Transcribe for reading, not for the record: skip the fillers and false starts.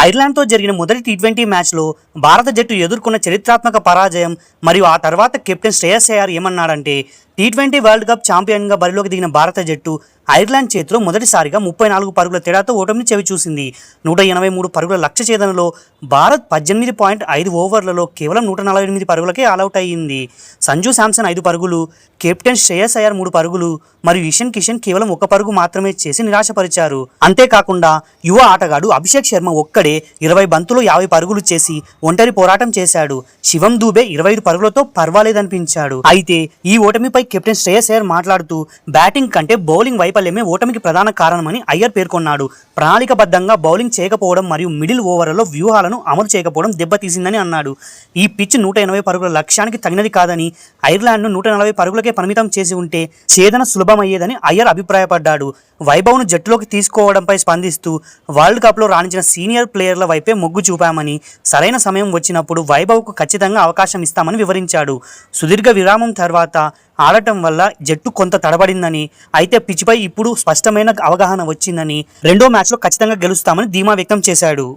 ఐర్లాండ్తో జరిగిన మొదటి టీ20 మ్యాచ్లో భారత జట్టు ఎదుర్కొన్న చరిత్రాత్మక పరాజయం మరియు ఆ తర్వాత కెప్టెన్ శ్రేయస్ అయ్యర్ ఏమన్నాడంటే టీ20 వరల్డ్ కప్ ఛాంపియన్గా బరిలోకి దిగిన భారత జట్టు ఐర్లాండ్ చేతిలో మొదటిసారిగా 34 పరుగుల తేడాతో ఓటమిని చవిచూసింది. 183 పరుగుల లక్ష్య ఛేదనలో భారత్ 18.5 ఓవర్లలో కేవలం 148 పరుగులకే ఆలౌట్ అయ్యింది. సంజు శాంసన్ 5 పరుగులు, కెప్టెన్ శ్రేయస్ అయ్యర్ 3 పరుగులు మరియు ఇషన్ కిషన్ కేవలం 1 పరుగు మాత్రమే చేసి నిరాశపరిచారు. అంతేకాకుండా యువ ఆటగాడు అభిషేక్ శర్మ ఒక్కడే 20 బంతులు 50 పరుగులు చేసి ఒంటరి పోరాటం చేశాడు. శివం దూబే 25 పరుగులతో పర్వాలేదనిపించాడు. అయితే ఈ ఓటమిపై కెప్టెన్ శ్రేయస్ అయ్యర్ మాట్లాడుతూ బ్యాటింగ్ కంటే బౌలింగ్ వైఫల్యమే ఓటమికి ప్రధాన కారణమని అయ్యర్ పేర్కొన్నాడు. ప్రణాళికబద్ధంగా బౌలింగ్ చేయకపోవడం మరియు మిడిల్ ఓవర్లలో వ్యూహాలను అమలు చేయకపోవడం దెబ్బతీసిందని అన్నాడు. ఈ పిచ్ 180 పరుగుల లక్ష్యానికి తగినది కాదని, ఐర్లాండ్ను 140 పరుగులకే పరిమితం చేసి ఉంటే ఛేదన సులభమయ్యేదని అయ్యర్ అభిప్రాయపడ్డాడు. వైభవ్ను జట్టులోకి తీసుకోవడంపై స్పందిస్తూ వరల్డ్ కప్లో రాణించిన సీనియర్ ప్లేయర్ల వైపే మొగ్గు చూపామని, సరైన సమయం వచ్చినప్పుడు వైభవ్కు ఖచ్చితంగా అవకాశం ఇస్తామని వివరించాడు. సుదీర్ఘ విరామం తర్వాత ఆడటం వల్ల జట్టు కొంత తడబడిందని, అయితే పిచ్పై ఇప్పుడు స్పష్టమైన అవగాహన వచ్చిందని, రెండో మ్యాచ్లో ఖచ్చితంగా గెలుస్తామని ధీమా వ్యక్తం చేశాడు.